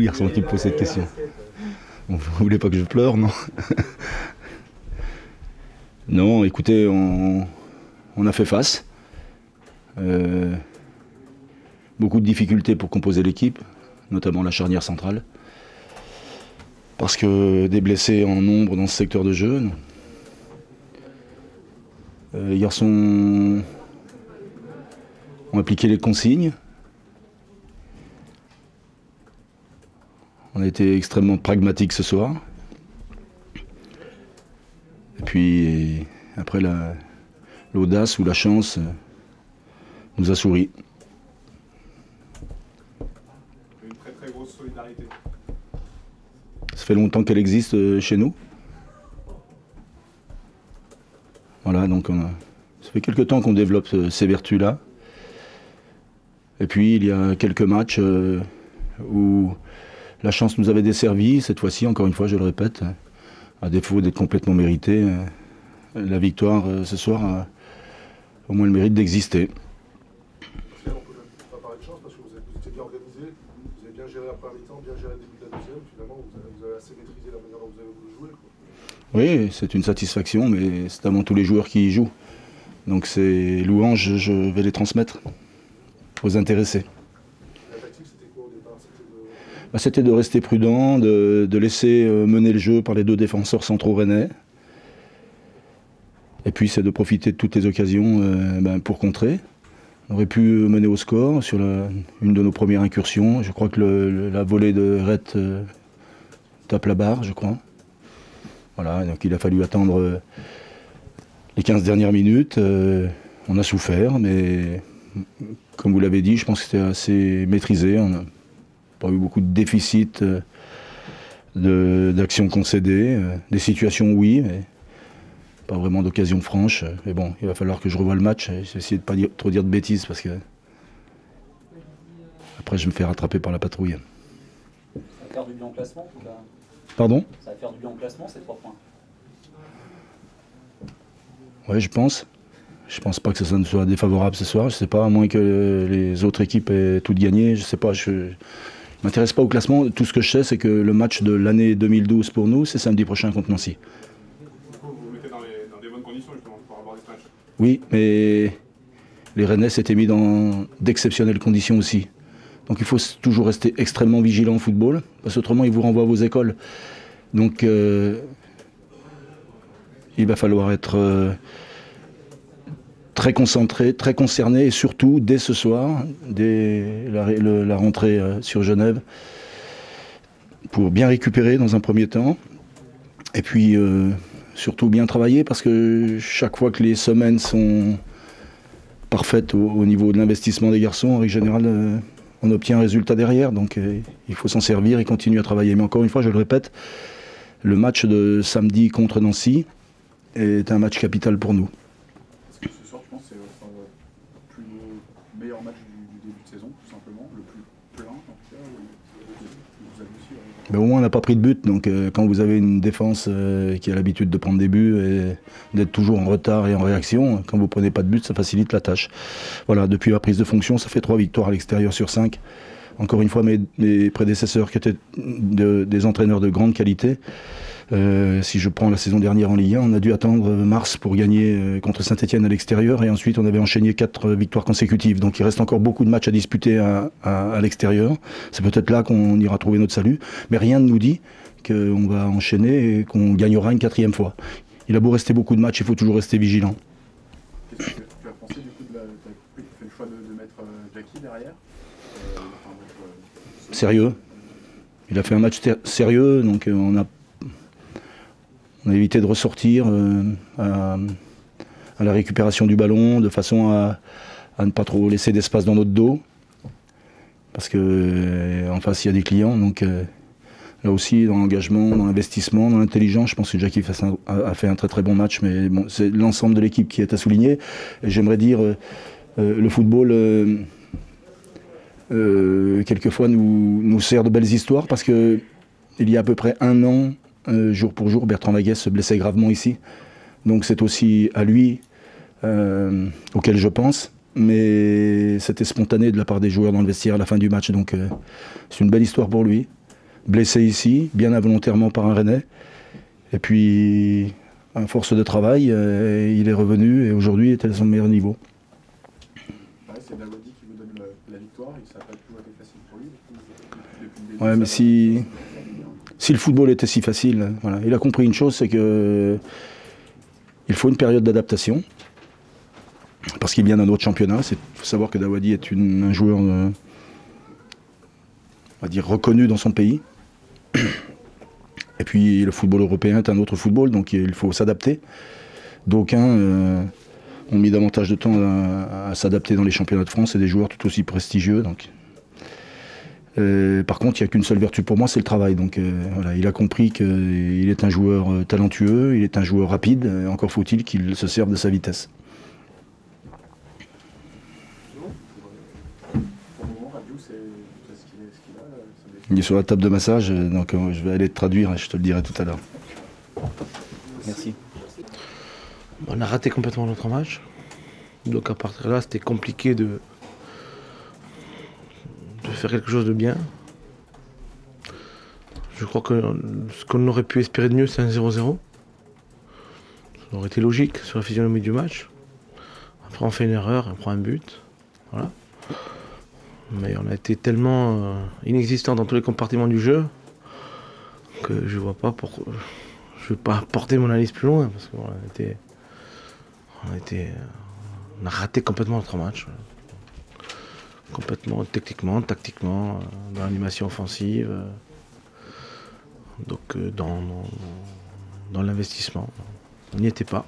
garçon qui me pose cette question. Bon, vous voulez pas que je pleure, non? Non, écoutez, on a fait face. Beaucoup de difficultés pour composer l'équipe, notamment la charnière centrale. Parce que des blessés en nombre dans ce secteur de jeu. Les garçons ont appliqué les consignes. On a été extrêmement pragmatiques ce soir. Et puis après, l'audace ou la chance nous a souri. Une très très grosse solidarité. Ça fait longtemps qu'elle existe chez nous. Voilà, donc ça fait quelques temps qu'on développe ces vertus-là. Et puis il y a quelques matchs où la chance nous avait desservi. Cette fois-ci, encore une fois, je le répète, à défaut d'être complètement méritée, la victoire ce soir a au moins le mérite d'exister. On ne peut même pas parler de chance parce que vous étiez bien organisé, vous avez bien géré la première mi-temps, bien géré le début de la deuxième. Finalement, vous avez assez maîtrisé la manière dont vous avez voulu jouer, quoi. Oui, c'est une satisfaction, mais c'est avant tout les joueurs qui y jouent. Donc ces louanges, je vais les transmettre aux intéressés. La tactique, c'était quoi au départ? C'était de rester prudent, de laisser mener le jeu par les deux défenseurs centraux rennais. Et puis c'est de profiter de toutes les occasions pour contrer. On aurait pu mener au score sur une de nos premières incursions. Je crois que la volée de Rhett tape la barre, je crois. Voilà, donc il a fallu attendre les 15 dernières minutes. On a souffert, mais comme vous l'avez dit, je pense que c'était assez maîtrisé. On n'a pas eu beaucoup de déficits d'actions concédées. Des situations, oui, mais pas vraiment d'occasions franches. Mais bon, il va falloir que je revoie le match. J'ai essayé de ne pas trop dire de bêtises parce que après je me fais rattraper par la patrouille. Ça va faire du bien en classement ou pas? Pardon? Ça va faire du bien en classement, ces 3 points? Oui, je pense. Je pense pas que ça ne soit défavorable ce soir. Je sais pas, à moins que les autres équipes aient toutes gagné. Je sais pas, je m'intéresse pas au classement. Tout ce que je sais, c'est que le match de l'année 2012 pour nous, c'est samedi prochain contre Nancy. Du coup, vous vous mettez dans des bonnes conditions justement pour aborder ce match. Oui, mais les Rennais s'étaient mis dans d'exceptionnelles conditions aussi. Donc il faut toujours rester extrêmement vigilant au football, parce qu'autrement ils vous renvoient à vos écoles. Donc il va falloir être très concentré, très concerné, et surtout dès ce soir, dès la rentrée sur Genève, pour bien récupérer dans un premier temps, et puis surtout bien travailler, parce que chaque fois que les semaines sont parfaites au niveau de l'investissement des garçons, en règle générale, on obtient un résultat derrière, donc il faut s'en servir et continuer à travailler. Mais encore une fois, je le répète, le match de samedi contre Nancy est un match capital pour nous. Est-ce que ce soir, tu penses que c'est votre meilleur match du début de saison, tout simplement, le plus plein, en tout cas, vous avez aussi, Mais au moins, on n'a pas pris de but, donc quand vous avez une défense qui a l'habitude de prendre des buts et d'être toujours en retard et en réaction, quand vous ne prenez pas de but, ça facilite la tâche. Voilà, depuis ma prise de fonction, ça fait 3 victoires à l'extérieur sur 5. Encore une fois, mes prédécesseurs qui étaient des entraîneurs de grande qualité, si je prends la saison dernière en Ligue 1, on a dû attendre mars pour gagner contre Saint-Etienne à l'extérieur, et ensuite on avait enchaîné 4 victoires consécutives. Donc il reste encore beaucoup de matchs à disputer à l'extérieur. C'est peut-être là qu'on ira trouver notre salut, mais rien ne nous dit qu'on va enchaîner et qu'on gagnera une 4e fois. Il a beau rester beaucoup de matchs, il faut toujours rester vigilant. qu'est-ce que tu as pensé du coup tu as fait le choix de mettre Jackie derrière Sérieux. Il a fait un match sérieux, donc on a évité de ressortir à la récupération du ballon, de façon à ne pas trop laisser d'espace dans notre dos, parce qu'en face il y a des clients, donc là aussi dans l'engagement, dans l'investissement, dans l'intelligence, je pense que Jackie a fait un très très bon match, mais bon, c'est l'ensemble de l'équipe qui est à souligner. Et j'aimerais dire, le football quelquefois nous sert de belles histoires, parce que il y a à peu près 1 an, jour pour jour, Bertrand Laguesse se blessait gravement ici. Donc c'est aussi à lui auquel je pense, mais c'était spontané de la part des joueurs dans le vestiaire à la fin du match, donc c'est une belle histoire pour lui. blessé ici, bien involontairement par un Rennais. Et puis, à force de travail, il est revenu et aujourd'hui il était à son meilleur niveau. Ouais, c'est Dawadi qui vous donne la victoire et ça n'a pas toujours été facile pour lui. Depuis le début, Ouais, mais si le football était si facile, voilà. Il a compris une chose, c'est que il faut une période d'adaptation. Parce qu'il vient d'un autre championnat. Il faut savoir que Dawadi est un joueur, on va dire, reconnu dans son pays. Et puis le football européen est un autre football, donc il faut s'adapter. D'aucuns ont mis davantage de temps à s'adapter dans les championnats de France et des joueurs tout aussi prestigieux. Donc. Par contre, il n'y a qu'une seule vertu pour moi, c'est le travail. Donc voilà, il a compris qu'il est un joueur talentueux, il est un joueur rapide, encore faut-il qu'il se serve de sa vitesse. Il est sur la table de massage, donc je vais aller te traduire et je te le dirai tout à l'heure. Merci. On a raté complètement notre match. Donc à partir de là, c'était compliqué de faire quelque chose de bien. Je crois que ce qu'on aurait pu espérer de mieux, c'est un 0-0. Ça aurait été logique sur la physionomie du match. Après, on fait une erreur, on prend un but. Voilà. Mais on a été tellement inexistant dans tous les compartiments du jeu que je vois pas pourquoi. Je ne vais pas porter mon analyse plus loin parce qu'on a raté complètement notre match. Complètement techniquement, tactiquement, dans l'animation offensive, donc dans l'investissement. On n'y était pas.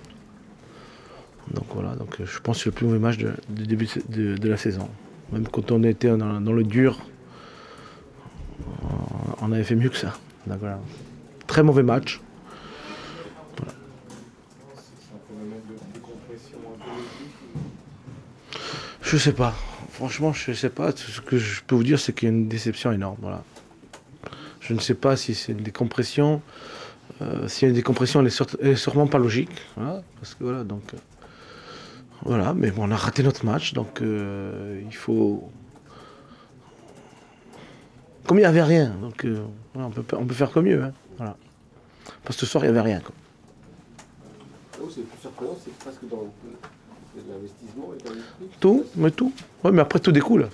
Donc voilà, donc je pense que c'est le plus mauvais match du début de la saison. Même quand on était dans le dur, on avait fait mieux que ça. Donc voilà. Très mauvais match. Voilà. Je sais pas. Franchement, je sais pas. Ce que je peux vous dire, c'est qu'il y a une déception énorme. Voilà. Je ne sais pas si c'est une décompression. S'il y a une décompression, elle est sûrement pas logique. Voilà, parce que voilà, donc. Voilà, mais bon, on a raté notre match, donc il faut. Comme il n'y avait rien, donc voilà, on peut faire comme mieux. Hein, voilà. Parce que ce soir, il n'y avait rien. Quoi. C'est plus surprenant, c'est presque dans l'investissement et dans l'esprit. Tout, mais tout. Ouais, mais après, tout découle.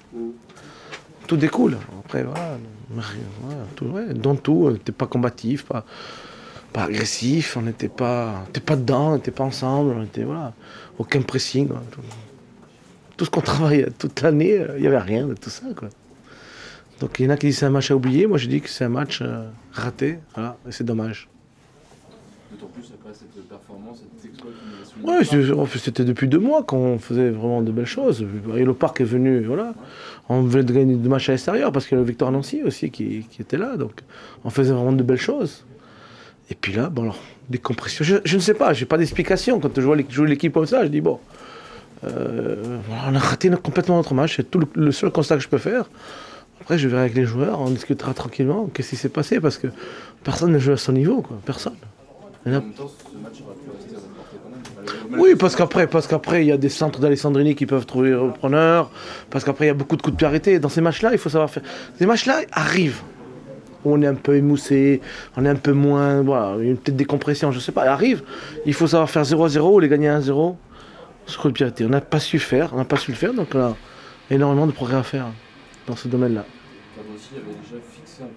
Tout découle. Après, voilà. Tout, ouais, dans tout, on n'était pas combatif, pas agressif, on n'était pas dedans, on n'était pas ensemble, on était, voilà, aucun pressing. Quoi. Tout ce qu'on travaille toute l'année, il n'y avait rien de tout ça. Quoi. Donc il y en a qui disent que c'est un match à oublier, moi je dis que c'est un match raté, voilà, et c'est dommage. D'autant plus après cette performance, cet exploit qui nous a Oui, c'était depuis 2 mois qu'on faisait vraiment de belles choses. Et le Parc est venu, voilà. On venait de gagner 2 matchs à l'extérieur parce qu'il y a le Victor Nancy aussi qui était là. Donc on faisait vraiment de belles choses. Et puis là, bon alors, décompression. Je ne sais pas, j'ai pas d'explication. Quand je vois l'équipe comme ça, je dis bon, voilà, on a raté complètement notre match. C'est tout le seul constat que je peux faire. Après, je verrai avec les joueurs, on discutera tranquillement. Qu'est-ce qui s'est passé parce que personne ne joue à son niveau, quoi. Personne. En même temps, ce match aurait pu rester à notre portée quand même. Oui, parce qu'après, il y a des centres d'Alessandrini qui peuvent trouver repreneurs. Parce qu'après, il y a beaucoup de coups de pied arrêtés. Dans ces matchs-là, il faut savoir faire. Ces matchs-là arrivent. On est un peu émoussé, on est un peu moins. Voilà, il y a peut-être des compressions, je ne sais pas. Arrive, il faut savoir faire 0-0 ou les gagner 1-0 sur coup de pied arrêté. On n'a pas su le faire, donc on a énormément de progrès à faire dans ce domaine-là. Aussi, il avait déjà fixé un peu,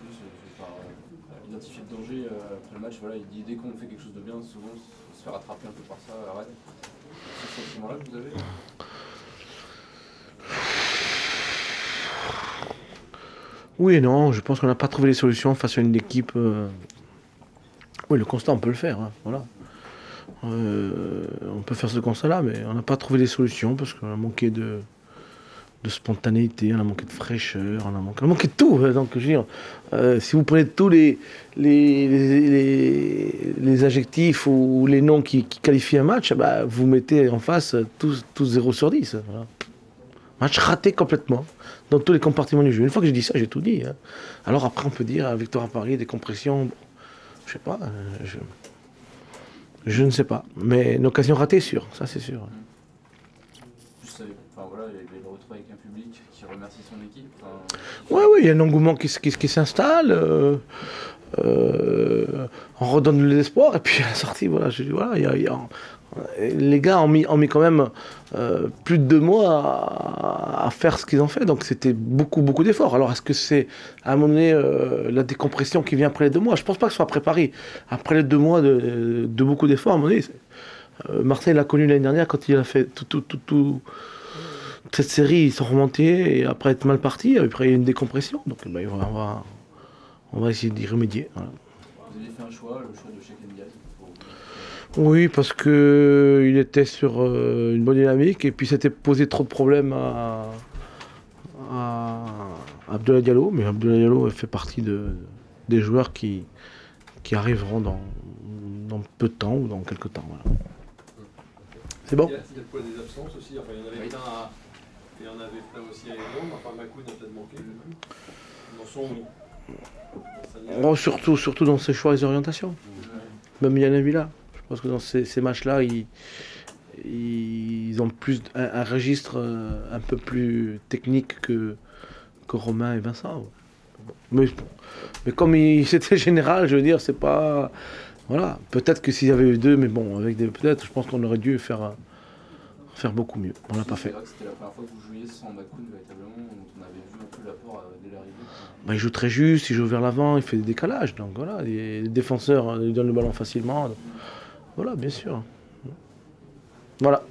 identifié le danger après le match. Voilà, il dit dès qu'on fait quelque chose de bien, souvent on se fait rattraper un peu par ça. Arrête. C'est ce sentiment-là que vous avez? Oui et non, je pense qu'on n'a pas trouvé les solutions face à une équipe. Oui, le constat, on peut le faire, hein, voilà. On peut faire ce constat-là, mais on n'a pas trouvé les solutions parce qu'on a manqué de spontanéité, on a manqué de fraîcheur, on a manqué de tout. Donc, je veux dire, si vous prenez tous les adjectifs ou les noms qui qualifient un match, bah, vous mettez en face tous 0 sur 10. Voilà. Match raté complètement, dans tous les compartiments du jeu. Une fois que j'ai dit ça, j'ai tout dit. Hein. Alors après, on peut dire, victoire à Paris, des compressions, je sais pas, je ne sais pas. Mais une occasion ratée, sûr, ça c'est sûr. Je savais, enfin voilà, il va le retrouver avec un public qui remercie son équipe. Enfin, Oui, il y a un engouement qui s'installe. On redonne l'espoir. Et puis à la sortie, voilà, je dis, voilà, les gars ont mis quand même plus de 2 mois à faire ce qu'ils ont fait. Donc c'était beaucoup d'efforts. Alors est-ce que c'est à un moment donné la décompression qui vient après les 2 mois? Je pense pas que ce soit après Paris. Après les 2 mois de beaucoup d'efforts, à un moment donné, Marseille l'a connu l'année dernière quand il a fait tout cette série, ils sont remontés et après être mal partis, après il y a une décompression. Donc ben, on va essayer d'y remédier. Voilà. vous avez fait un choix, le choix de Cheikh Ndiaye. Oui, parce que il était sur une bonne dynamique et puis c'était posé trop de problèmes à Abdoulaye Diallo. Mais Abdoulaye Diallo fait partie des joueurs qui arriveront dans peu de temps ou dans quelques temps. Voilà. C'est bon? Il y a peut-être des absences aussi, enfin il y en avait plein il y en avait plein aussi à Lyon, enfin Makoun a peut-être manqué. Dans son Oh, surtout dans ses choix et orientations. Même Yann Villa. Je pense que dans ces matchs-là, ils ont plus un registre un peu plus technique que Romain et Vincent. Mais comme c'était général, je veux dire, c'est pas... Voilà, peut-être que s'il y avait eu 2, mais bon, peut-être, je pense qu'on aurait dû faire beaucoup mieux. On l'a pas fait. C'était la première fois que vous jouiez sans Makoun véritablement, on avait vu un peu l'apport dès l'arrivée. Bah, il joue très juste, il joue vers l'avant, il fait des décalages. Donc voilà, les défenseurs lui donnent le ballon facilement. Voilà, bien sûr. Voilà.